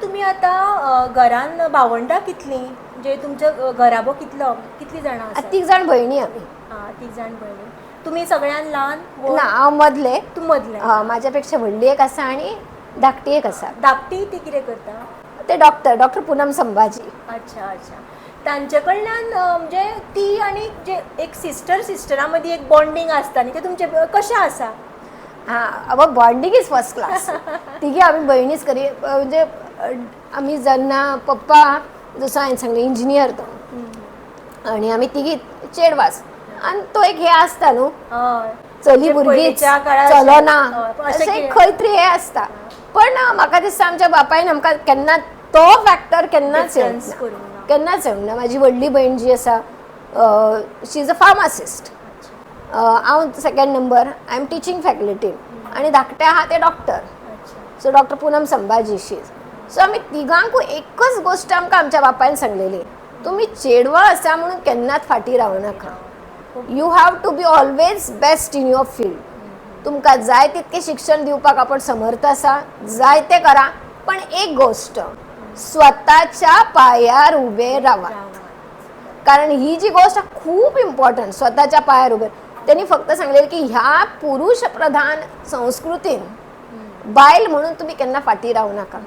तुम्ही आता घरान भावंडा कितली म्हणजे तुमच्या घराबो कितली जाणां आसात? 3 जाण भयणी आमी. हां 3 जाण भयणी. तुम्ही सगळ्यान ल्हान? ना हांव मदले. तूं मदलें? म्हाज्या पेक्षा व्हडली एक आसा आनी धाकटी एक आसा. धाकटी ती कितें करता? ते डॉक्टर पूनम संभाजी. अच्छा अच्छा. तांचे कडल्यान म्हणजे ती आनी जे एक सिस्टरा मदीं एक बॉन्डिंग आसता न्ही, ते तुमचे कशें आसा? हां बॉन्डिंग इज फर्स्ट क्लास. तिघी आमी भयणीच करी. म्हणजे आमी जेन्ना पप्पा जसो हांवें सांगलें इंजिनियर तो, आनी आमी तिघी चेडवास. आनी तो एक हे आसता न्हू, चली भुरगीं चलना अशें खंय तरी हे आसता. पण म्हाका दिसता आमच्या बापायन आमकां केन्ना तो फॅक्टर केन्नाच येवना. म्हाजी व्हडली भयण जी आसा शी इज अ फार्मासिस्ट. हांव second number, I am teaching faculty. आनी धाकटे आहा ते doctor. So doctor Poonam Sambhaji she. So आमी तिगांकूय एकच गोश्ट आमकां आमच्या बापायन सांगलेली, तुमी चेडवां आसा म्हणून केन्नाच फाटीं रावं नाका. You have to be always best in your field. तुमकां जाय तितकें शिक्षण दिवपाक आपण समर्थ आसा, जाय तें करा. पण एक गोश्ट, स्वताच्या पायार उबे रावा. कारण ही जी गोष्ट खूप इम्पॉर्टंट, स्वतःच्या पायार उबे. त्यांनी फक्त सांगलेलं की ह्या पुरुष प्रधान संस्कृतीन बायल म्हणून तुम्ही केन्ना फाटीं रावं नाका.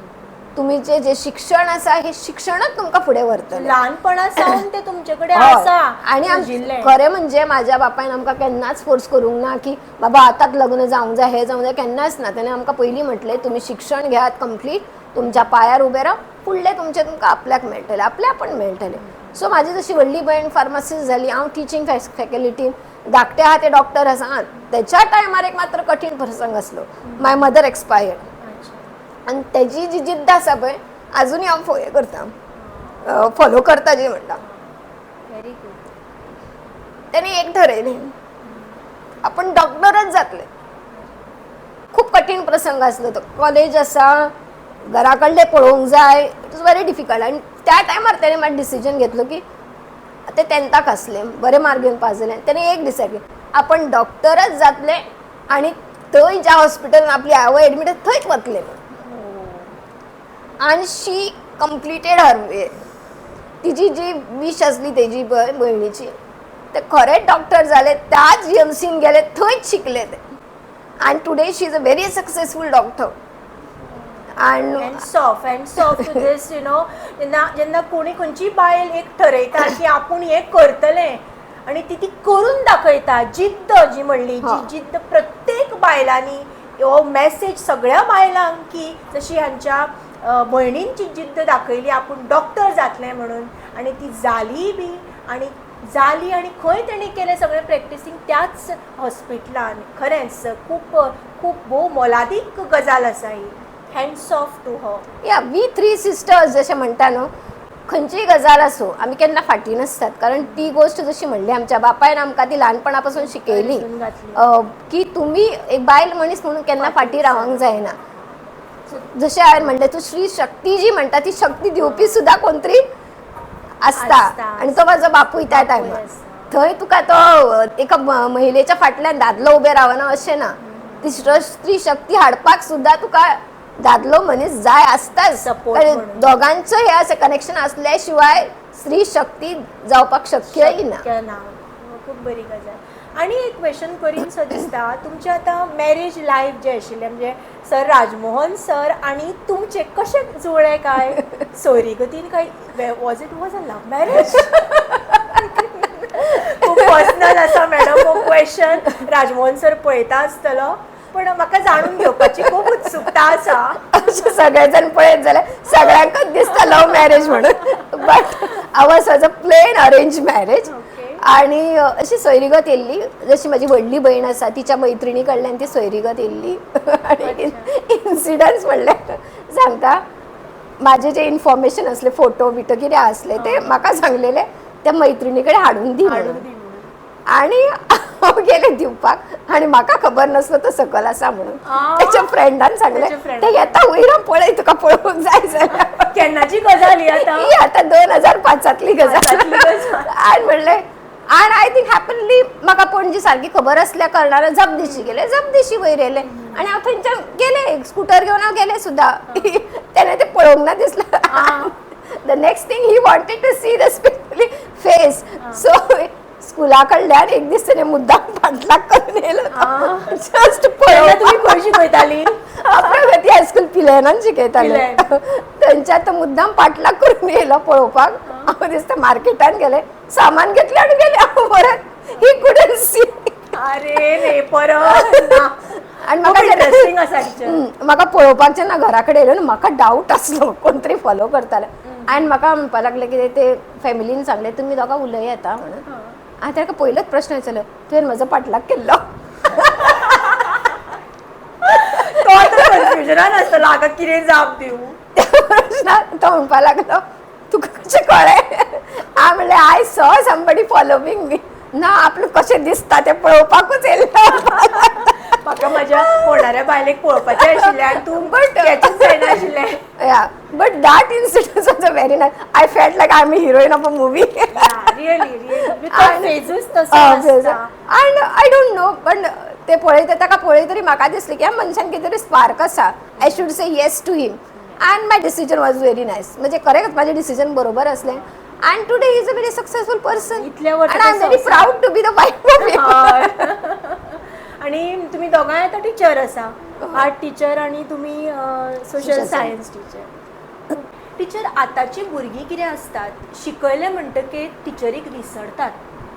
तुम्ही जे शिक्षण आसा हे शिक्षणच तुमकां फुडें व्हरतलें. ल्हानपणासावन ते तुमचे कडेन आसा. आनी खरें म्हणजे म्हाज्या बापायन आमकां केन्नाच फोर्स करूंक ना की बाबा आतांच लग्न जावंक जाय, हे जावंक जाय, केन्नाच ना. ताणें आमकां पयलीं म्हटलें तुमी शिक्षण घेयात कंप्लीट, तुमच्या पायार उबे राव, फुडलें तुमचें तुमकां आपल्याक मेळटलें, आपल्या आपण मेळटलें. सो म्हाजी जशी व्हडली भयण फार्मासिस्ट जाली, हांव टिचींग फॅकल्टीन, धाकटे आहा ते डॉक्टर आसा. तेच्या टायमार एक मात्र कठीण प्रसंग आसलो. माय मदर एक्सपायर्ड. आनी तेजी जी जिद्द आसा पळय अजुनूय हांव हे करता, फॉलो करता जी म्हणटा. Very good. तेणी एक ठरयलें, आपण डॉक्टरच जातले. खूप कठीण प्रसंग आसलो तो. कॉलेज आसा, घरा कडलें पळोवंक जाय, इट वॉज व्हेरी डिफिकल्ट. आनी त्या टायमार तेणें म्हाका डिसिजन घेतलो की ते 10th आसलें, बरे मार्क घेवन पास जालें. तेणें एक डिसायड केलें, आपण डॉक्टरच जातले आनी थंय ज्या हॉस्पिटलान आपली आवय एडमीट थंयच वतले. आनी शी कंप्लिटेड हर वे. तिची जी विश आसली तेजी भयणीची, ते खरेंच डॉक्टर जाले, त्याच जीएमसीन गेले, थंयच शिकले ते. आनी today she is a very successful doctor. Hands off to this you know. जेन्ना कोणी खंयची बायल एक ठरयता की आपूण हें करतलें आनी ती करून दाखयता, जिद्द जी म्हणली, जी जिद्द प्रत्येक बायलांनी हो मेसेज सगळ्या बायलांक की जशी हांच्या भयणींची जिद्द दाखयली आपूण डॉक्टर जातलें म्हणून, आनी ती जाली बी. आनी खंय तेणी केलें सगळें प्रॅक्टिसींग त्याच हॉस्पिटलान. खरेंच खूब खूब भोव मोलादीक गजाल आसा ही. Hands off to her. या वी 3 सिस्टर्स जशें म्हणटा न्हू, खंयचीय गजाल आसूं आमी केन्ना फाटीं नासतात. कारण ती गोश्ट जशी म्हणली आमच्या बापायन आमकां ती ल्हानपणा पासून शिकयली की तुमी एक बायल मनीस म्हणून केन्ना फाटीं रावंक जायना. जशें हांवें म्हणलें, तूं श्री शक्ती जी म्हणटा ती शक्ती दिवपी सुद्दां कोण तरी आसता. आनी तो म्हाजो बापूय त्या टायमार. थंय तुका तो एका महिलेच्या फाटल्यान दादलो उबे रावना अशें ना. ती स्त्री शक्ती हाडपाक सुद्दां तुका दादलो मनीस जाय आसताच. दोगांचो हे असे कनेक्शन असल्या शिवाय स्त्री शक्ती जावपाक शक्यय ना. खूप बरी गजाल. आणि एक क्वेश्चन करीन सो दिसता, तुमचे आतां मॅरेज लायफ जे आशिल्लें म्हणजे सर राजमोहन सर आणि तुमचे कशें जुळ्ळें काय? सोयरीगतीन काय वॉज अ लव्ह मॅरेज? खूब पर्सनल आसा मॅडम हो क्वेश्चन. राजमोहन सर पळयता आसतलो, पण म्हाका जाणून घेवपाची खूब उत्सुकता आसा. सगळे जण पळयत जाल्यार सगळ्यांकच दिसता लव्ह मॅरेज म्हणून. But ours was a plain arrange marriage. आणि अशी सोयरीगत येयल्ली. जशी म्हाजी व्हडली भयण आसा तिच्या मैत्रिणी कडल्यान ती सोयरीगत येयल्ली. आनी इन्सिडंट्स म्हणल्यार सांगता, म्हाजे जे इन्फॉर्मेशन असले, फोटो बिटो कितें आसले ते म्हाका सांगलेले त्या मैत्रिणी कडेन हाडून दी म्हणून. आनी हांव गेलें दिवपाक आनी म्हाका खबर नासलो तो सकल आसा म्हणून. तेच्या फ्रेंडान सांगलें ते येता वयर पळय तुका पळोवंक जाय जाल्यार. केन्नाची गजाल ही आतां? ही आतां 2005 गजाल. आनी म्हणलें आनी आय थिंक हॅपनली म्हाका पणजी सारकी खबर आसल्या कारणान जमदिशी गेले, जमदिशी वयर येयले. आनी हांव थंयच्यान गेलें, स्कुटर घेवन हांव गेलें सुद्दां. त्याने ते पळोवंक ना दिसलं. The next thing he wanted to see the specially face. सो स्कुला कडल्यान एक दीस त्याने मुद्दाम फाटलाक करून येयलो जस्ट तेन्ना तुम्ही खंय शिकयताली? प्रगती हायस्कूल पिलेनान शिकयताले. पिलेन. थंयच्या तो मुद्दाम फाटलाक करून येयलो पळोवपाक. हांव दिसता मार्केटान गेले, सामान घेतले आनी गेले. हांव परत ही कुडंट सी. अरे रे परत आणि म्हाका इंटरेस्टिंग आसा टिचर. म्हाका पळोवपाक जेन्ना घरा कडेन येयलो म्हाका डावट आसलो कोण तरी फॉलो करताले. आनी म्हाका म्हणपा लागले की ते फॅमिलीन सांगले तुमी दोगां उलय येता म्हणून. हांवें ताका पयलोच प्रश्न विचारलो तुवें म्हजो फाटलाक केल्लो. तो आतां कन्फ्युजनान आसतलो हाका कितें जाप दिवं. त्या प्रश्नाक तो म्हणपा लागलो तुका कशें कळ्ळें. हांव म्हणलें आय सॉ समबडी फॉलोवींग मी. ना आपलें कशें दिसता तें पळोवपाकूच येयल्लो. म्हाका म्हाज्या पळोवणाऱ्या बायलेक पळोवपाचें आशिल्लें आनी तूं कॅचूच जायनाशिल्लें. Yeah, but that incident was a very nice. I felt like I'm a heroine of a movie. Really because फेजूच तसो आसता. And I don't know, पण ते पळयता ताका पळयतरी म्हाका दिसलें की ह्या मनशान कितें तरी स्पार्क आसा. I should say yes to him. And my decision was very nice. म्हणजे खरेंच माझे डिसिजन बरोबर असलें. And today he is a very successful person. इतल्या वर्सां And I'm very proud to be the wife of him. आणि तुम्ही दोगांय आतां टिचर आसा, आर्ट टीचर आणि तुम्ही सोशल सायन्स टीचर. टीचर आतांची भुरगीं कितें आसतात शिकयलें म्हणटकीर टिचरीक विसरतात.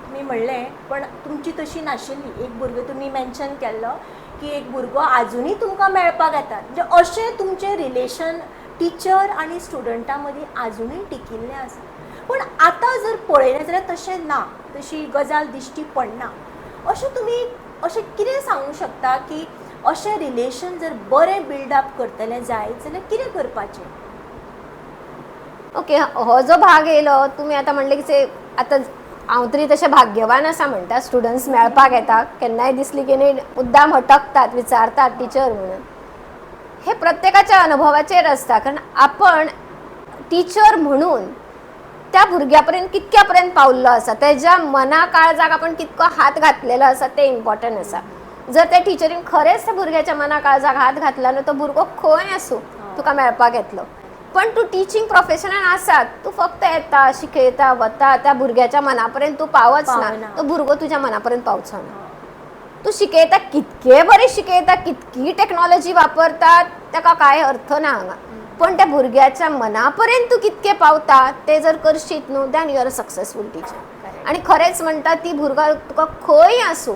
तुमी म्हणलें पण तुमची तशी नाशिल्ली. एक भुरगो तुमी मेन्शन केल्लो की एक भुरगो आजुनूय तुमकां मेळपाक येता. म्हणजे अशें तुमचें रिलेशन टिचर आनी स्टुडंटां मदीं आजुनूय टिकिल्लें आसा. पण आतां जर पळयलें जाल्यार तशें ना, तशी गजाल दिश्टी पडना. अशें तुमी अशें कितें सांगूंक शकता की अशें रिलेशन जर बरें बिल्डअप करतलें जायत जाल्यार कितें करपाचें? ओके, हो जो भाग येयलो तुमी आतां म्हणलें की आतां हांव तरी तशें भाग्यवान आसा म्हणटा. स्टुडंट्स मेळपाक येता, केन्नाय दिसली की न्ही मुद्दाम हटकतात, विचारतात टिचर म्हणून. हे प्रत्येकाच्या अनुभवाचेर आसता. कारण आपण टिचर म्हणून त्या भुरग्या पर्यंत कितक्या पर्यंत पावल्लो आसा, तेज्या मना काळजाक आपण कितको हात घातलेलो आसा तें इम्पॉर्टंट आसा. जर त्या टिचरीन खरेंच त्या भुरग्याच्या मना काळजाक हात घातला न्हू, तो भुरगो खंय आसूं तुका मेळपाक येतलो. पण तूं टिचींग प्रोफेशनान आसात, तूं फक्त येता, शिकयता, वता, त्या भुरग्याच्या मना पर्यंत तूं पावच ना, तो भुरगो तुज्या मना पर्यंत पावचो ना. तूं शिकयता, कितके बरें शिकयता, कितकी टेक्नॉलॉजी वापरतात, ताका कांय अर्थ ना हांगा. पण त्या भुरग्याच्या मना पर्यंत तूं कितके पावता ते जर करशीत न्हू, than you are a successful teacher. आनी खरेंच म्हणटा ती भुरगां तुका खंय आसूं,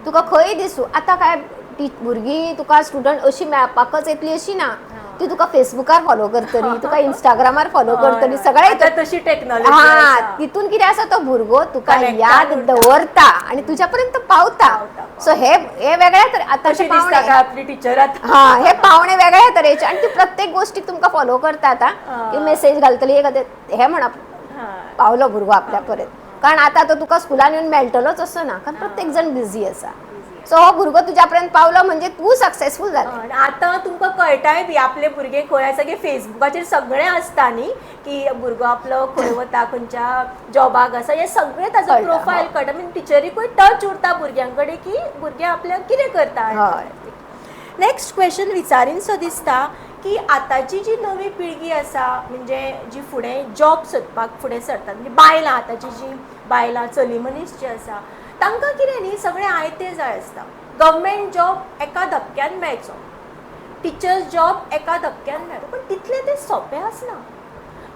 तुका खंय दिसूं. आतां काय भुरगीं तुका स्टुडंट अशी मेळपाकच येतली अशी ना. ती तुका फेसबुकार फॉलो करतली, तुका इंस्टाग्रामार फॉलो करतली, सगळें तशी टेक्नॉलॉजी. तितून कितें आसा तो भुरगो तुका याद दवरता आनी तुज्या पर्यंत पावता. सो हे वेगळ्या तरे आतांचे आपली टीचर हे पावणे वेगळ्या तरेचे. आनी ती प्रत्येक गोष्टीक तुमकां फॉलो करता. आतां मेसेज घालतली एक हे म्हणा पावलो भुरगो आपल्या पर्यंत. कारण आतां तो तुका स्कुलान येवन मेळटलोच असो ना, कारण प्रत्येक जण बिजी आसा. सो हो भुरगो तुज्या पर्यंत पावलो म्हणजे तूं सक्सेसफूल जालें. आतां तुमकां कळटाय बी आपले भुरगे खंय आसा की फेसबुकाचेर सगळें आसता न्ही की भुरगो आपलो खंय वता, खंयच्या जॉबाक आसा, हे सगळें ताजो प्रोफायल कळटा. मीन टिचरीकूय टच उरता भुरग्यां कडेन की भुरगे आपल्याक कितें करता. नेक्स्ट क्वेश्चन विचारीनसो दिसता की आतांची जी नवी पिळगी आसा, म्हणजे जी फुडें जॉब सोदपाक फुडें सरतात, म्हणजे बायलां, आतांची जी बायलां चली मनीस जी आसा तांकां कितें न्ही सगळें आयतें जाय आसता. गव्हर्मेंट जॉब एका धपक्यान मेळचो, टिचर्स जॉब एका धपक्यान मेळचो, पण तितलें तें सोंपें आसना.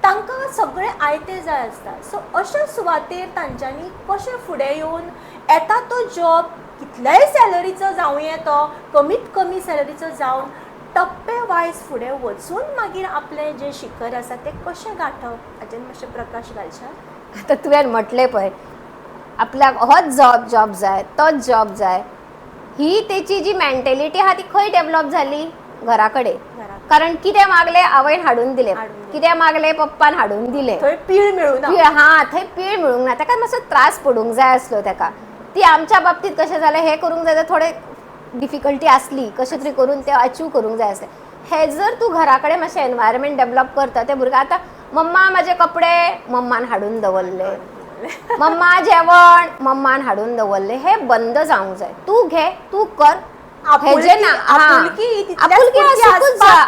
तांकां सगळें आयतें जाय आसता. सो अशा सुवातेर तांच्यांनी कशें फुडें येवन येता तो जॉब कितल्याय सॅलरीचो जावं येतो, कमीत कमी सॅलरीचो जावन टप्पे वायज फुडें वचून मागीर आपलें जें शिखर आसा तें कशें गांठप, हाचेर मातशें प्रकाश घालशात. आतां तुवें म्हटलें पळय आपल्याक होच जॉब जाय, तोच जॉब जाय. ही तेची जी मेंटेलिटी आहा ती खंय डेव्हलप जाली? घरा कडेन. कारण कितें मागलें आवयन हाडून दिलें, कितें मागलें पप्पान हाडून दिलें. थंय पीळ मेळूना. थंय पीळ मेळूंक ना. ताका मातसो त्रास पडूंक जाय आसलो ताका. ती आमच्या बाबतींत कशें जालें, हें करूंक जाय जाल्यार थोडें डिफिकल्टी आसली, कशें तरी करून तें अचीव करूंक जाय आसलें. हे जर तूं घरा कडेन मातशें एनवायरमेंट डेव्हलप करता, ते भुरगे आतां मम्मा म्हाजे कपडे मम्मान हाडून दवरले, मम्मा जेवण मम्मान हाडून दवरले, हे बंद जावंक जाय. तूं घे, तूं कर, आपुलकी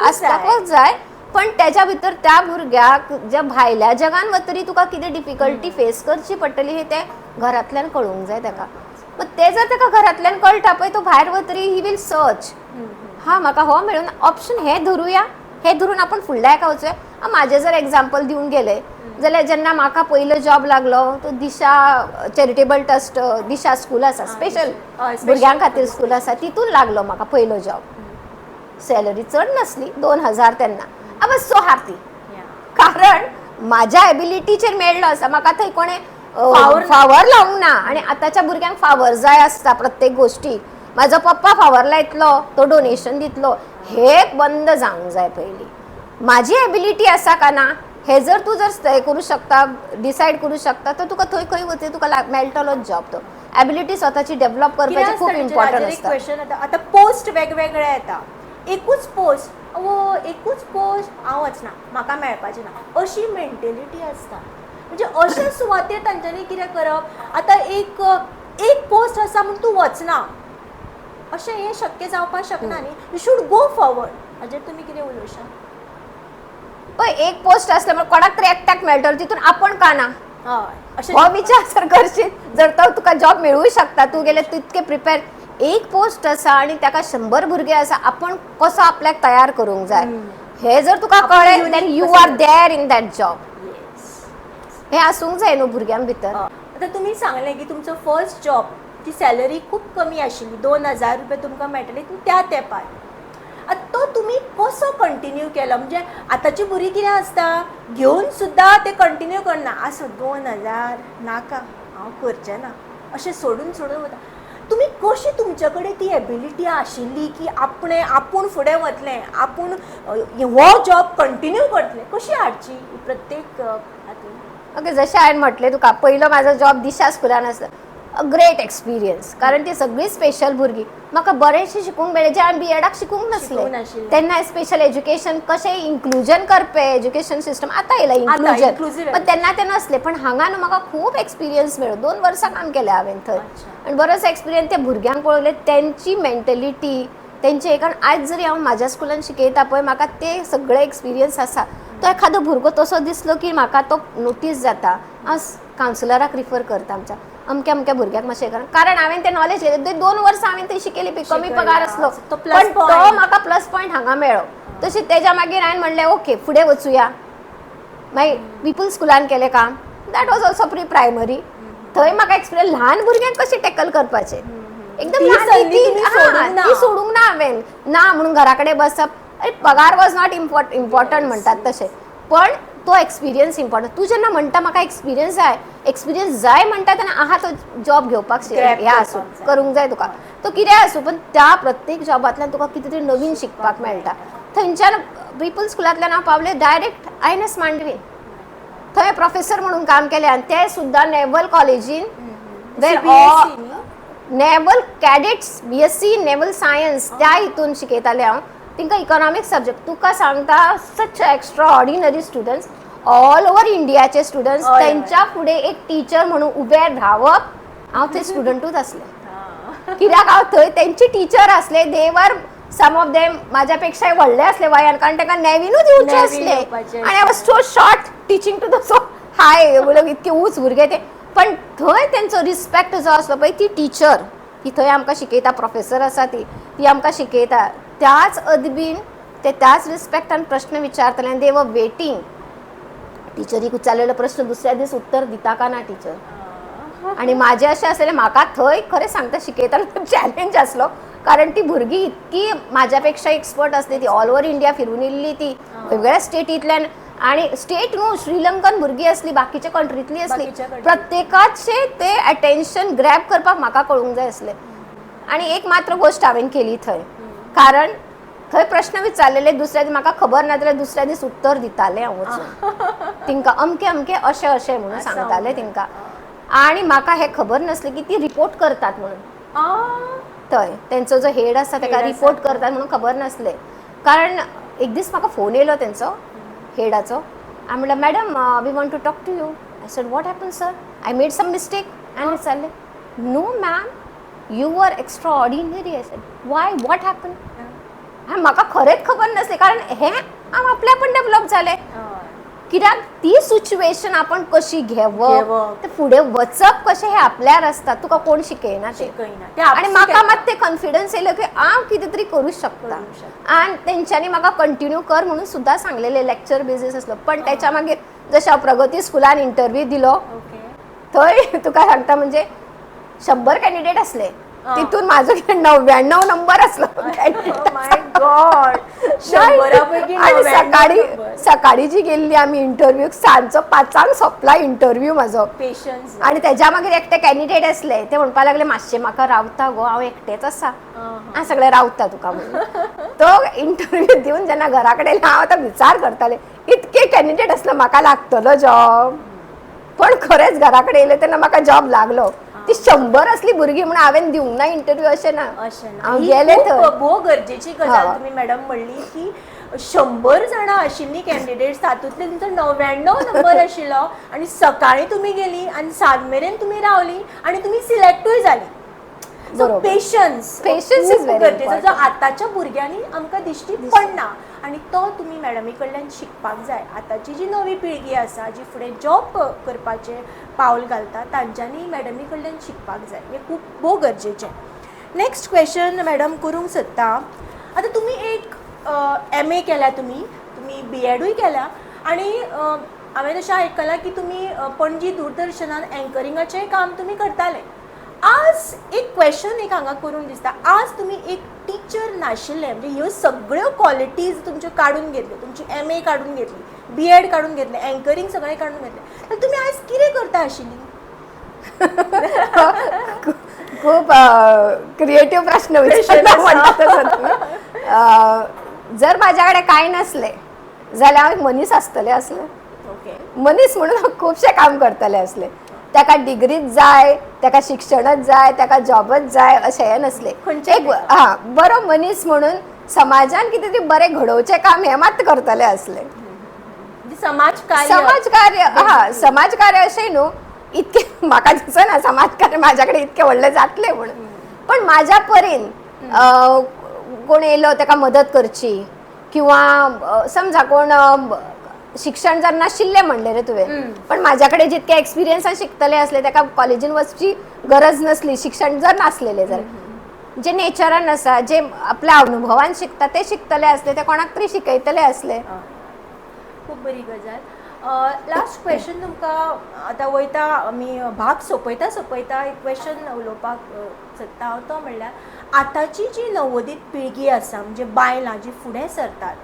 आसपाकूच जाय. पण त्याच्या भितर त्या भुरग्याक ज्या भायल्या जगान वतरी तुका कितें डिफिकल्टी फेस करची पडटली हे ते घरांतल्यान कळूंक जाय ताका. मग ते जर ताका घरांतल्यान कळटा पळय तो भायर वतरी ही वील सर्च, हा म्हाका हो मेळून ऑप्शन हे धरूया, हे धरून आपण फुडल्या एका वचूया. माझे जर एग्जाम्पल दिवन गेले जाल्यार जेन्ना म्हाका पयलो जॉब लागलो तो दिशा चॅरिटेबल ट्रस्ट, दिशा स्कूल आसा स्पेशल भुरग्यां खातीर स्कूल आसा, तितून लागलो म्हाका पयलो जॉब. सॅलरी चड नासली, 2000 तेन्ना. आय वॉज सो हॅपी, कारण म्हाज्या एबिलिटीचेर मेळ्ळो आसा. म्हाका थंय कोणें फावर लावंक ना. आनी आतांच्या भुरग्यांक फावर जाय आसता प्रत्येक गोश्टी. म्हाजो पप्पा फावर लायतलो, तो डोनेशन दितलो, हे बंद जावंक जाय पयलीं. म्हाजी एबिलिटी आसा काय ना हे जर तूं जर करूं शकता, डिसायड करूं शकता, तर तुका थंय खंय वचून तुका मेळटलोच जॉब. तो एबिलिटी स्वताची डेव्हलप करपाची खूब इम्पॉर्टंट आसता. क्वेश्चन आता पोस्ट वेगवेगळे येता, एकूच पोस्ट, एकूच पोस्ट हांव वचना, म्हाका मेळपाचें ना, अशी मेंटेलिटी आसता. म्हणजे अशा सुवातेर तांच्यांनी कितें करप, आतां एक पोस्ट आसा म्हूण तूं वचना, अशें हें शक्य जावपाक शकना न्ही. You should go forward. हाजेर तुमी कितें उलोवशात? पण एक पोस्ट असल्यामुळे कोणाक तरी एकट्याक मेळटलो, तितून आपण का ना हो विचार जर करशील, जर तर तुका जॉब मेळूय शकता, तू गेले तितके प्रिपेअर. एक पोस्ट आसा आनी ताका 100 भुरगे आसा, आपण कसो आपल्याक तयार करूंक जाय हे जर तुका कळ्ळें, then you are there in that job. हे आसूंक जाय न्हू भुरग्यां भितर. आतां तुमी सांगलें की तुमचो फर्स्ट जॉब ती सॅलरी खूब कमी आशिल्ली, 2000 रुपया तुमकां मेळटली त्या तेंपार. तो तुमी कसो कंटिन्यू केलो? म्हणजे आतांची भुरगीं कितें आसता, घेवन सुद्दां ते कंटिन्यू करना, आसो 2000 नाका हांव करचें ना, अशें सोडून वता. तुमी कशी तुमचे कडेन ती एबिलिटी आशिल्ली की आपूण फुडें वतलें, आपूण हो जॉब कंटिन्यू करतलें, कशी हाडची प्रत्येक हातून? ओके, जशें हांवें म्हटलें तुका, पयलो म्हाजो जॉब दिशा स्कुलान आसलो. अ ग्रेट एक्सपिरियन्स, कारण ती सगळी स्पेशल भुरगीं. म्हाका बरेंशें शिकूंक मेळ्ळें जें हांवें बीएडाक शिकूंक नासलें तेन्ना. स्पेशल एज्युकेशन कशें इन्क्लुजन करपी एज्युकेशन सिस्टम आतां येयला इन्क्लुजन, पण तेन्ना तें नासलें. पण हांगा न्हू म्हाका खूब एक्सपिरियन्स मेळ्ळो. 2 वर्सां काम केलें हांवें थंय, आनी बरोच एक्सपिरियन्स त्या भुरग्यांक पळयलें, तेंची मेंटेलिटी, तेंचे एक. आज जरी हांव म्हाज्या स्कुलान शिकयता पळय, म्हाका ते सगळे एक्सपिरियन्स आसा. तो एखादो भुरगो तसो दिसलो की म्हाका तो नोटीस जाता, हांव कावन्सिलराक रिफर करता आमच्या अमक्या भुरग्याक मातशें करा, कारण हांवें तें नॉलेज घेतलें. 2 वर्सां हांवें थंय शिकयली, कमी पगार आसलो, पण तो म्हाका प्लस पॉयंट हांगा मेळ्ळो. तशें तेज्या मागीर हांवें म्हणलें ओके फुडें वचुया. मागीर पिपल स्कुलान केलें काम, that was also pre primary. थंय म्हाका एक्सपिरियन्स ल्हान भुरग्यांक कशें टॅकल करपाचें, एकदम ती सोडूंक ना हांवें. ना म्हणून घरा कडेन बसप, पगार वॉज नॉट इम्पॉर्टंट म्हणटात तशें, पण तो एक्सपिरियन्स इम्पॉर्टंट. तूं जेन्ना म्हणटा म्हाका एक्सपिरियन्स जाय म्हणटा तेन्ना आहा तो जॉब घेवपाक हें आसूं, करूंक जाय तुका, तो कितें आसूं, पण त्या प्रत्येक जॉबांतल्यान तुका कितें तरी नवीन शिकपाक मेळटा. थंयच्यान पिपल स्कुलांतल्यान हांव पावलें डायरेक्ट INS मांडवी. थंय प्रोफेसर म्हणून काम केलें, आनी ते सुद्दां नेवल कॉलेजीन, naval cadets, BSc naval science, त्या हितून शिकयतालें हांव. तिंका इकॉनॉमिक्स सब्जेक्ट. तुका सांगता such extra ordinary students, all over इंडियाचे स्टुडंट्स, तेंच्या फुडें एक टीचर म्हणून उबें रावप. हांव थंय स्टुडंटूच आसलें, कित्याक हांव थंय तेंची टीचर आसले. देवर सम ऑफ देम म्हाज्या पेक्षाय व्हडले आसले वयान, कारण तांकां नेवीनूच येवचे आसले, आनी I was so short teaching to the so high, इतके उंच भुरगे ते. पण थंय तेंचो रिस्पेक्ट जो आसलो पळय, ती टीचर ती थंय आमकां शिकयता, प्रोफेसर आसा ती आमकां शिकयता. त्याच अदबीन ते त्याच रिस्पेक्टान प्रश्न विचारतले, आनी दे वर वेटिंग. टिचरीक विचारलेलो प्रश्न दुसऱ्या दीस उत्तर दिता का ना टीचर. आनी म्हाजें अशें आसलें, म्हाका थंय खरें सांगता शिकयतालो चॅलेंज आसलो, कारण ती भुरगीं इतकी म्हाज्या पेक्षा एक्सपर्ट आसली. ती ऑल ओवर इंडिया फिरून येयल्ली, ती वेगळ्या स्टेटींतल्यान, आनी स्टेट न्हू श्रीलंकन भुरगीं आसली, बाकीच्या कंट्रींतली आसली. प्रत्येकाचे ते अटेन्शन ग्रॅब करपाक म्हाका कळूंक जाय आसलें. आनी एक मात्र गोश्ट हांवें केली थंय, कारण थंय प्रश्न विचारलेले, दुसऱ्या दीस म्हाका खबर ना जाल्यार दुसऱ्या दीस उत्तर दितालें हांव वचून तिंका. अमकें अशें म्हणून सांगतालें तिंका. आनी म्हाका हें खबर नासलें की ती रिपोर्ट करतात म्हणून. थंय तेंचो जो हेड आसा ताका रिपोर्ट करतात म्हणून खबर नासलें. कारण एक दीस म्हाका फोन येयलो तेंचो हेडाचो. हांवें म्हणलें madam we want to talk to you. I said what happen sir, I made some mistake. आनी विचारलें no ma'am, you were extraordinary. I said, why? What happened? म्हाका खरेंच खबर नासलें कारण हें हांव आपल्या पण डेव्हलप जालें कित्याक ती सिच्युएशन आपण कशी घेवप ते फुडें वचप कशें हें आपल्यार आसता तुका कोण शिकयना तें आनी म्हाका मात ते कॉन्फिडन्स येयलो की हांव कितें तरी करूं शकता आनी तेंच्यांनी म्हाका कंटिन्यू कर म्हणून सुद्दां सांगलेलें लेक्चर बेजीस आसलो पण तेच्या मागीर जशें हांव प्रगती स्कुलान इंटरव्यू दिलो थंय तुका सांगता म्हणजे 100 कॅन्डिडेट असले तितून माझो 99 नंबर असलो आणि सकाळी जी गेल्ली आम्ही इंटरव्ह्यू सांजचो 5 सोंपला इंटरव्ह्यू म्हाजो पेशन्स आणि त्याच्या मागीर एकटे कॅन्डिडेट असले ते म्हणपा लागले मातशें म्हाका रावता गो हांव एकटेच आसा हांव सगळे रावता तुका म्हणून तो इंटरव्ह्यू दिवन जेन्ना घरा कडेन हांव आतां विचार करतालें इतके कॅन्डिडेट असले म्हाका लागतलो जॉब पण खरेंच घरा कडेन येयले तेन्ना म्हाका जॉब लागलो ती 100 असली भुरगीं म्हणून हांवें दिवंक ना इंटरव्ह्यू अशें ना हांव गेलें थंय भोव गरजेची गजाल तुमी मॅडम म्हणली की 100 जाणां आशिल्लीं कॅन्डिडेट्स तातूंतले तुमचो 99 नंबर आशिल्लो आनी सकाळीं तुमी गेली आनी सांज मेरेन तुमी रावली आनी तुमी सिलेक्टूय जाली पेशन्स इज व्हेरी गरजेचो जो आतांच्या भुरग्यांनी आमकां दिश्टी पडना आनी तो तुमी मॅडमी कडल्यान शिकपाक जाय आतांची जी नवी पिळगी आसा जी फुडें जॉब करपाचें पावल घालता तांच्यांनी मॅडमी कडल्यान शिकपाक जाय हें खूब भोव गरजेचें नेक्स्ट क्वेश्चन मॅडम करूंक सोदता आतां तुमी एक MA केल्या तुमी BEdूय केल्या आनी हांवें तशें आयकलां की तुमी पणजी दूरदर्शनान एंकरिंगाचें काम तुमी करताले आज एक क्वेश्चन एक हांगा करूंक दिसता आज तुमी एक टीचर नाशिल्ले म्हणजे ह्यो सगळ्यो क्वॉलिटीज तुमच्यो काडून घेतल्यो तुमची MA काडून घेतली BEd काडून घेतलें एंकरींग सगळें काडून घेतलें तर तुमी आयज कितें करता आशिल्ली खूब क्रिएटिव्ह प्रश्न जर माझ्या कडेन कांय नसलें जाल्यार हांव एक मनीस आसतलें आसलें मनीस म्हणून हांव खुबशें काम करतलें आसलें ताका डिग्रीच जाय ताका शिक्षणच जाय ताका जॉबच जाय अशें हें नसलें एक बरो मनीस म्हणून समाजान कितें तरी बरें घडोवचें काम हें मात करतलें आसलें समाजकार्य अशें न्हू इतकें म्हाका दिसना समाजकार्य म्हाज्या कडेन इतकें व्हडलें जातलें म्हणून पण म्हाज्या परीन कोण येयलो ताका मदत करची किंवा समजा कोण शिक्षण जर नाशिल्लें म्हणलें रे तुवें पण म्हाज्या कडेन जितके एक्सपिरियन्सान शिकतले असले ताका कॉलेजीन वचची गरज नसली शिक्षण जर नासलेलें जाल्यार जे नेचरान आसा जे आपल्या अनुभवान शिकता ते शिकतले असले ते कोणाक तरी शिकयतले असले खूब बरी गजाल लास्ट क्वेश्चन तुमकां आतां वयता आमी भाग सोंपयता एक क्वेश्चन उलोवपाक सोदता हांव तो म्हणल्यार आतांची जी नवोदीत पिळगी आसा म्हणजे बायलां जी फुडें सरतात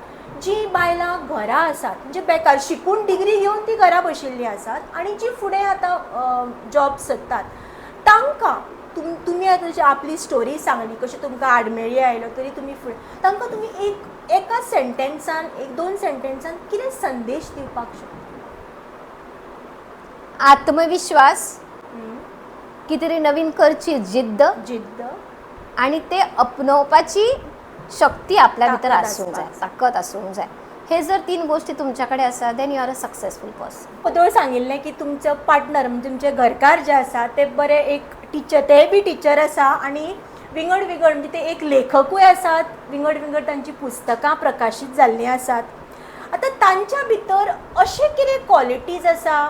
जी बायलां घरा आसात म्हणजे बेकार शिकून डिग्री घेवन ती घरा बशिल्लीं आसात आनी जी फुडें आतां जॉब सोदतात तांकां तुमी आतां आपली स्टोरी सांगली कशें तुमकां आडमेळी आयलो तरी तुमी फुडें तांकां तुमी एका सेंटेन्सान 1-2 सेंटेन्सान कितें संदेश दिवपाक शकता आत्मविश्वास कितें तरी नवीन करची जिद्द आणि ते अपनावपाची शक्ती आपल्या भितर आसूंक जाय ताकद आसूंक जाय हे जर 3 गोष्टी तुमच्याकडे आसा then you are a successful person पदोळ सांगिल्लें की तुमचो पार्टनर म्हणजे तुमचे घरकार जे आसा ते बरे एक टीचर ते बी टीचर आसा आनी विंगड म्हणजे ते एक लेखकूय आसात विंगड तांची पुस्तकां प्रकाशीत जाल्लीं आसात आतां तांच्या भितर अशे कितें क्वॉलिटीज आसा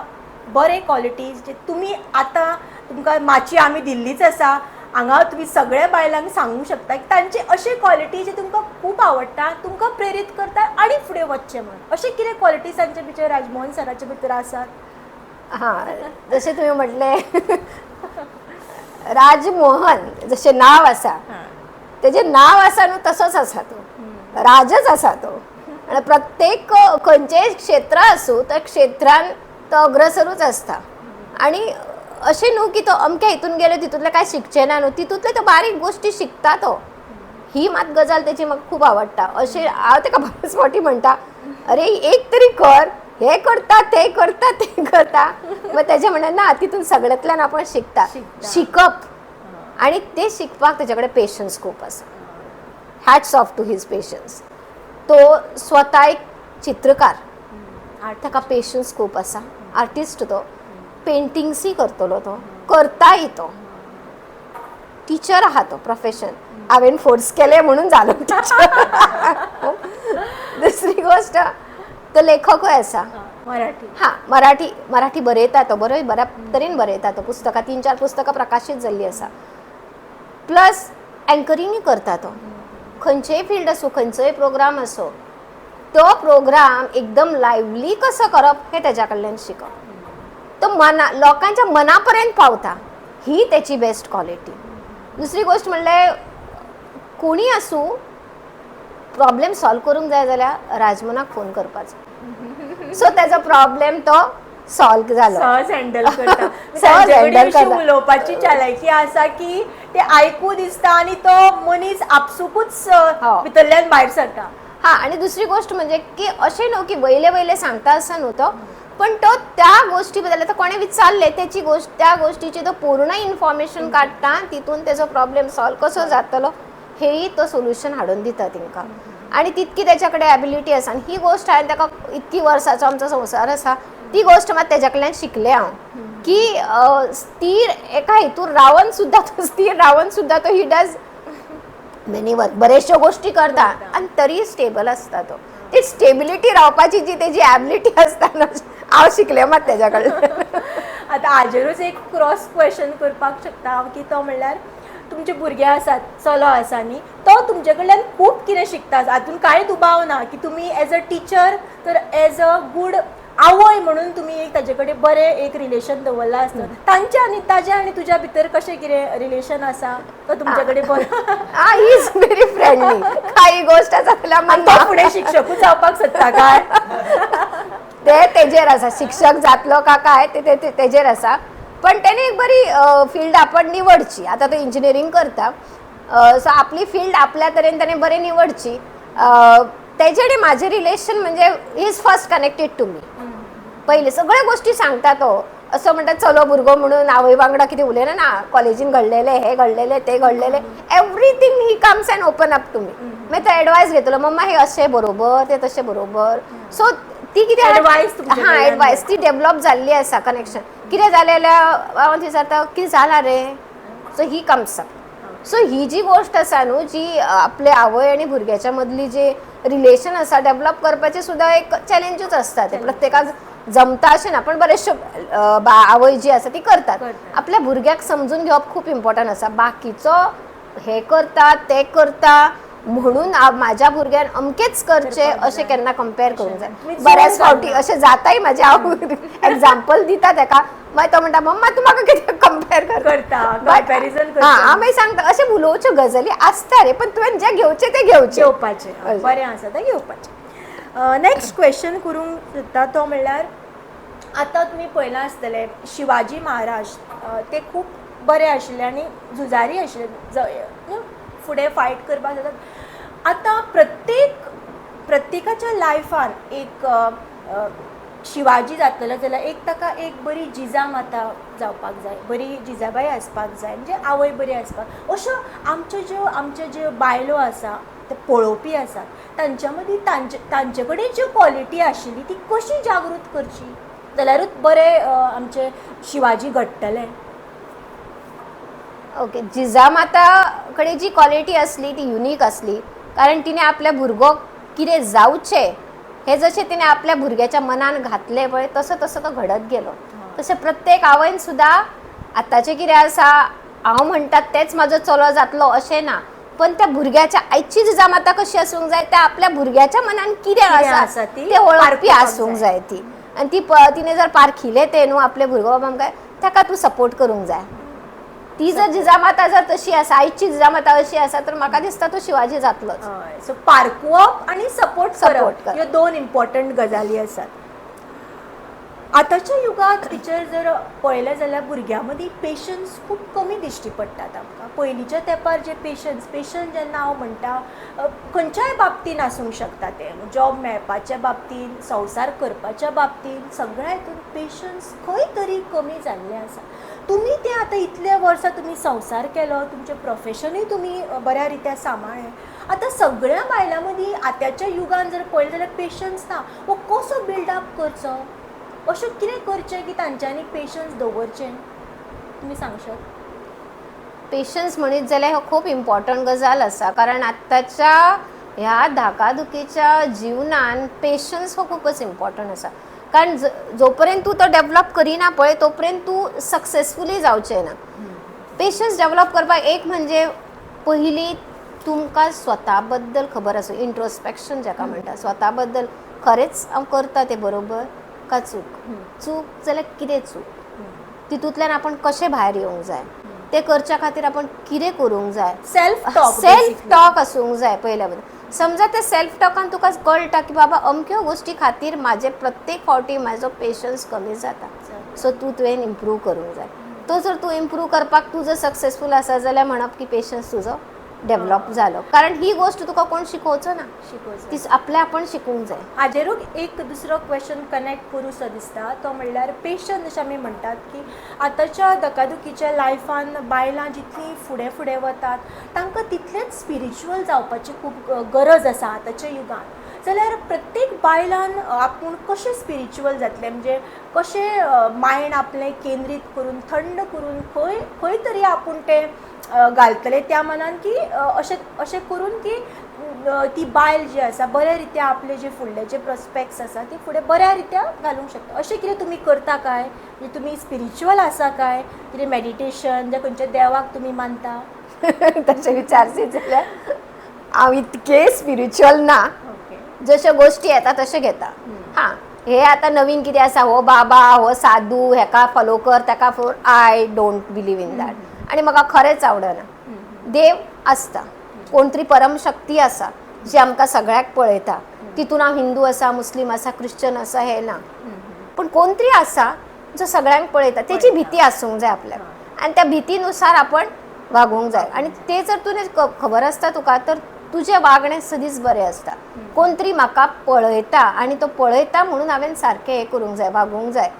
बरे क्वॉलिटीज जे तुमी आतां तुमकां माची आमी दिल्लीच आसा हांगा तुमी सगळ्या बायलांक सांगूंक शकता की तांचे अशे क्वॉलिटी जे तुमकां खूब आवडटा तुमकां प्रेरीत करता आनी फुडें वचचें म्हणून अशे कितें क्वॉलिटीज तांचे भितर राजमोहन सराचे भितर आसात जशें तुवें म्हटलें राजमोहन जशें नांव आसा तेजें नांव आसा न्हू तसोच आसा तो राजच आसा तो आनी प्रत्येक खंयचेंय क्षेत्र आसूं त्या क्षेत्रान तो अग्रसरूच आसता आनी अशें न्हू की तो अमक्या हितून गेलो तितूंतलें कांय शिकचें ना न्हू तितूंतले तो बारीक गोश्टी शिकता तो ही मात गजाल तेची म्हाका खूब आवडटा अशें हांव ताका बरेच फावटी म्हणटा अरे एक तरी कर हे करता ते करता मग तेजें म्हणणें ना तितून सगळ्यांतल्यान आपण शिकप आणि ते शिकपाक तेजे कडेन पेशन्स खूब आसा hats off to his patience तो स्वता एक चित्रकार ताका पेशन्स खूब आसा आर्टिस्ट तो पेंटिंग्सूय करतलो तो करताय तो टीचर आहा तो प्रोफेशन हांवें फोर्स केले म्हणून जालो दुसरी गोष्ट तो लेखकूय आसा मराठी मराठी बरयता तो बऱ्या तरेन बरयता तो पुस्तकां 3-4 पुस्तकां प्रकाशीत जाल्लीं आसा प्लस एंकरिंगूय करता तो खंयचेय फील्ड आसूं खंयचोय प्रोग्राम आसूं तो प्रोग्राम एकदम लायव्हली कसो करप हें तेज्या कडल्यान शिकप तो लोकांच्या मना पर्यंत पावता ही तेची बेस्ट क्वॉलिटी दुसरी गोष्ट म्हणल्यार कोणी आसूं प्रॉब्लेम सॉल्व करूंक जाय जाल्यार राजमनाक फोन करपाचो सो तेजो प्रॉब्लेम तो सॉल्व जालो सहज हँडल करता सहज handle करता. उलोवपाची चालाकी आसा की ते आयकू दिसता आणि तो मनीस आपसुकूच भितरल्यान भायर सरता आणि दुसरी गोष्ट म्हणजे की अशें न्हू की वयले सांगता आसा न्हू तो पण तो त्या गोष्टी बद्दल आता कोणे विचारले त्याची गोष्ट त्या गोष्टीची तो पूर्ण इन्फॉर्मेशन काडटा तितून तेजो प्रॉब्लेम सॉल्व कसो जातलो हेही तो सोल्युशन हाडून दिता तांकां आणि तितकी त्याच्याकडे एबिलिटी आसा आणि ही गोष्ट हांवें ताका इतकी वर्सांचो आमचो संवसार आसा ती गोष्ट मात तेज्या कडल्यान शिकले हांव की स्थिर एका हितून रावन सुद्धा तो ही डज मेनी बरेचश्यो गोष्टी करता आणि तरी स्टेबल आसता तो ती स्टेबिलिटी रावपाची जी तेजी एबिलिटी आसता हांव शिकले मात तेज्या कडल्यान आता हाजेरूच एक क्रॉस क्वेश्चन करपाक शकता हांव की तो म्हणल्यार तुमचे भुरगे आसात चलो आसा न्ही तो तुमचे कडल्यान खूब कितें शिकता हातून कांय दुबाव ना की तुमी एज अ टीचर तर एज अ गूड आवय म्हणून तुमी एक ताजे कडेन बरें एक रिलेशन दवरला आसता तांचे आनी ताजे आनी तुज्या भितर कशें कितें रिलेशन आसा तो तुमचे कडेन बरो ही इज व्हेरी फ्रेंडली काही गोष्ट आसा जाल्यार तो फुडें शिक्षकूच जावपाक सोदता काय ते तेजेर आसा शिक्षक जातलो का काय ते तेजेर आसा पण त्याने एक बरी फील्ड आपण निवडची आता तो इंजिनिअरिंग करता सो आपली फील्ड आपल्या तरेन त्याने बरी निवडची तेजेडे माझे रिलेशन म्हणजे इज फर्स्ट कनेक्टेड टू मी पहिले सगळ्या गोष्टी सांगता तो असं म्हणतात चलो भुरगो म्हणून आवय वांगडा कितें उलयना ना कॉलेजीन घडलेले हे घडलेले ते घडलेले everything he comes and open up to me मागीर तो एडवायस घेतलो मम्मा हे अशें बरोबर ते तशें बरोबर सो ती कितें एडवायस ती डेव्हलप जाल्ली आसा कनेक्शन कितें जालें हांव विचारता कितें जालां रे so he comes up so he जी गोष्ट आसा न्हू जी आपले आवय आनी भुरग्याच्या मदली जे रिलेशन आसा डेव्हलप करपाचें सुद्दां एक चॅलेंजूच आसता ते प्रत्येकाक जमता अशें ना पण बरेचश्यो आवय जी आसा ती करतात आपल्या भुरग्याक समजून घेवप खूब इम्पॉर्टंट आसा बाकीचो हे करता ते करता म्हणून माझ्या भुरग्यान अमकेच करचे अशें केन्ना कंपेर करूंक जाय बऱ्याच फावटी अशें जाताय म्हाजे हांव एग्जाम्पल दिता ताका मागीर तो म्हणटा मम्मा तूं म्हाका कितें कंपेर करता हांव मागीर सांगता अशें उलोवच्यो गजाली आसता रे पण तुवें जे घेवचे ते घेवपाचे बरें आसा ते घेवपाचें नेक्स्ट क्वेश्चन करूंक सोदता तो म्हणल्यार आतां तुमी पळयलां आसतलें शिवाजी महाराज ते खूब बरे आशिल्ले आनी झुजारी आशिल्ले फुडें फायट करपाक जाता आतां प्रत्येकाच्या लायफान एक शिवाजी जातलो जाल्यार एक ताका एक बरी जिजामाता जावपाक जाय बरी जिजाबाई आसपाक जाय म्हणजे आवय बरी आसपाक अश्यो आमच्यो ज्यो बायलो आसा ते पळोवपी आसा तांच्या मदीं तांचे कडेन ज्यो क्वॉलिटी आशिल्ली ती कशी जागृत करची जाल्यारूच बरें आमचे शिवाजी घडटले ओके जिजामाता कडेन जी क्वॉलिटी असली ती युनीक असली कारण तिने आपल्या भुरगो कितें जावचें हे जशें तिने आपल्या भुरग्याच्या मनान घातलें पळय तसो तो घडत गेलो तशें प्रत्येक आवयन सुद्दां आतांचें कितें आसा हांव म्हणटात तेच म्हाजो चलो जातलो अशें ना पण त्या भुरग्याच्या आयची जिजामाता कशी आसूंक जाय त्या आपल्या भुरग्याच्या मनान कितें आसा ते वळखपी आसूंक जाय ती आनी ती तिने जर पारखिले ते न्हू आपले भुरगो बाबा काय ताका तूं सपोर्ट करूंक जाय ती जर जिजामाता जर तशी आसा आयची जिजामाता अशी आसा तर म्हाका दिसता तो शिवाजी जातलोच सो पारखुवप आनी सपोर्ट करप ह्यो दोन इम्पॉर्टंट गजाली आसात आतांच्या युगांत टिचर जर पळयलें जाल्यार भुरग्यां मदीं पेशन्स खूब कमी दिश्टी पडटात आमकां पयलींच्या तेंपार जे पेशन्स जेन्ना हांव म्हणटा खंयच्याय बाबतीन आसूंक शकता ते जॉब मेळपाच्या बाबतीन संवसार करपाच्या बाबतीन सगळ्या हितून पेशन्स खंय तरी कमी जाल्ले आसा तुमी ते आतां इतले वर्सां तुमी संवसार केलो तुमचें प्रोफेशनूय तुमी बऱ्या रित्या सांबाळ्ळें आतां सगळ्या बायलां मदीं आतांच्या युगान जर पळयलें जाल्यार पेशन्स ना वो कसो बिल्डअप करचो अशें कितें करचें की तांच्यांनी पेशन्स दवरचें तुमी सांगशात पेशन्स म्हणत जाल्यार हो खूब इम्पॉर्टंट गजाल आसा, कारण आत्ताच्या ह्या धाकाधुकीच्या जीवनान पेशन्स हो खूपच इम्पॉर्टंट आसा. कारण जोपर्यंत तूं तो डेव्हलप करिना पळय तोपर्यंत तूं सक्सेसफुली जावचें ना. पेशन्स डेव्हलप करपाक एक म्हणजे पयलीं तुमकां स्वता बद्दल खबर आसूं, इंट्रोस्पेक्शन जाका म्हणटा, स्वता बद्दल खरेंच हांव करता तें बरोबर का चूक जाल्यार कितें चूक, तितूंतल्यान आपण कशें भायर येवंक जाय, ते करच्या खातीर आपण कितें करूंक जाय. सेल्फ टॉक आसूंक जाय पयल्या बद्दल. समजा त्या सेल्फ टॉकान तुका कळटा की बाबा अमक्यो गोश्टी खातीर म्हाजे प्रत्येक फावटी म्हाजो पेशन्स कमी जाता, सो तुवें इम्प्रूव करूंक जाय. तो जर तूं इम्प्रूव करपाक तूं जर सक्सेसफूल आसा जाल्यार म्हणप की पेशन्स तुजो डेव्हलप जालो, कारण ही गोष्ट तुका कोण शिकोवचो ना, ती आपल्या आपण शिकूंक जाय. हाजेरूच एक दुसरो क्वेश्चन कनेक्ट करूसो दिसता, तो म्हणल्यार पेशन्स अशें आमी म्हणटात की आतांच्या धकाधुकीच्या लायफान बायलां जितलीं फुडें फुडें वतात तांकां तितलेंच स्पिरिच्युअल जावपाची खूब गरज आसा आतांच्या युगान. जाल्यार प्रत्येक बायलान आपूण कशें स्पिरिच्युअल जातलें, म्हणजे कशें मायंड आपलें केंद्रीत करून थंड करून खंय तरी आपूण तें घालतले त्या मनान की अशें करून की ती बायल जी आसा बऱ्या रित्या आपले जे फुडले जे प्रॉस्पेक्ट्स आसा ती फुडें बऱ्या रित्या घालूंक शकता. अशें कितें तुमी करता काय, म्हणजे तुमी स्पिरिच्युअल आसा काय, कितें मेडिटेशन जे खंयच्या देवाक तुमी मानता? तशें विचारशीत जाल्यार हांव इतके स्पिरिच्युअल ना, जश्यो गोश्टी येता तशें घेता. हां, हे आतां नवीन कितें आसा, हो बाबा हो साधू हेका फॉलो कर तेका follow, I don't believe in that, आनी म्हाका खरेंच आवडना. देव आसता, कोण तरी परमशक्ती आसा जी आमकां सगळ्याक पळयता, तितून हांव हिंदू आसा, मुस्लीम आसा, क्रिश्चन आसा हें ना, पूण कोण तरी आसा जो सगळ्यांक पळयता, तेची भीती आसूंक जाय आपल्याक, आनी त्या भितीनुसार आपण वागूंक जाय. आनी ते जर तुवें खबर आसता तुका तर तुजें वागणें सदींच बरें आसता. कोण तरी म्हाका पळयता आनी तो पळयता म्हणून हांवें सारकें हें करूंक जाय, वागूंक जाय,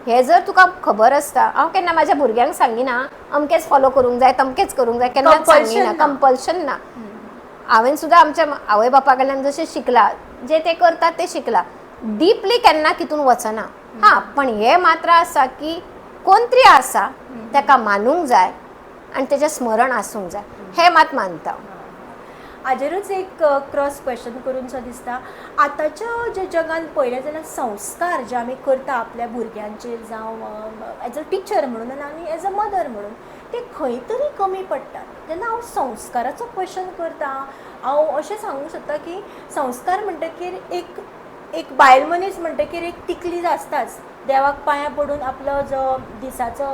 हें जर तुका खबर आसता. हांव केन्ना म्हाज्या भुरग्यांक सांगिना अमकेंच फॉलो करूंक जाय, तमकेंच करूंक जाय, केन्नाच सांगिना, कंपल्शन ना. हांवें सुद्दां आमच्या आवय बापा कडल्यान जशें शिकला, जे ते करतात ते शिकला, डीपली केन्ना तितून वचना. हां, पण हें मात्र आसा की कोण तरी आसा ताका मानूंक जाय आनी तेजें स्मरण आसूंक जाय, हें मात मानता. हाजेरूच एक क्रॉस क्वेश्चन करून सो दिसता, आतांच्या जे जगान पळयलें जाल्यार संस्कार जे आमी करता आपल्या भुरग्यांचेर जावं एज अ टिचर म्हणून आनी एज अ मदर म्हणून, ते खंय तरी कमी पडटात. जेन्ना हांव संस्काराचो क्वेश्चन करता, हांव अशें सांगूंक सोदता की संस्कार म्हणटकीर एक बायल मनीस म्हणटकीर एक तिकली आसताच, देवाक पांयां पडून आपलो जो दिसाचो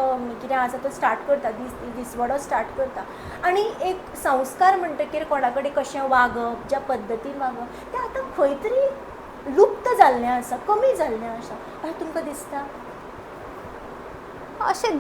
कितें आसा तो स्टार्ट करता, दिसवडो स्टार्ट करता. आनी एक संस्कार म्हणटकीर कोणा कडेन कशें वागप, ज्या पद्दतीन वागप, तें आतां खंय तरी लुप्त जाल्लें आसा, कमी जाल्लें आसा, अशें तुमकां दिसता? अशें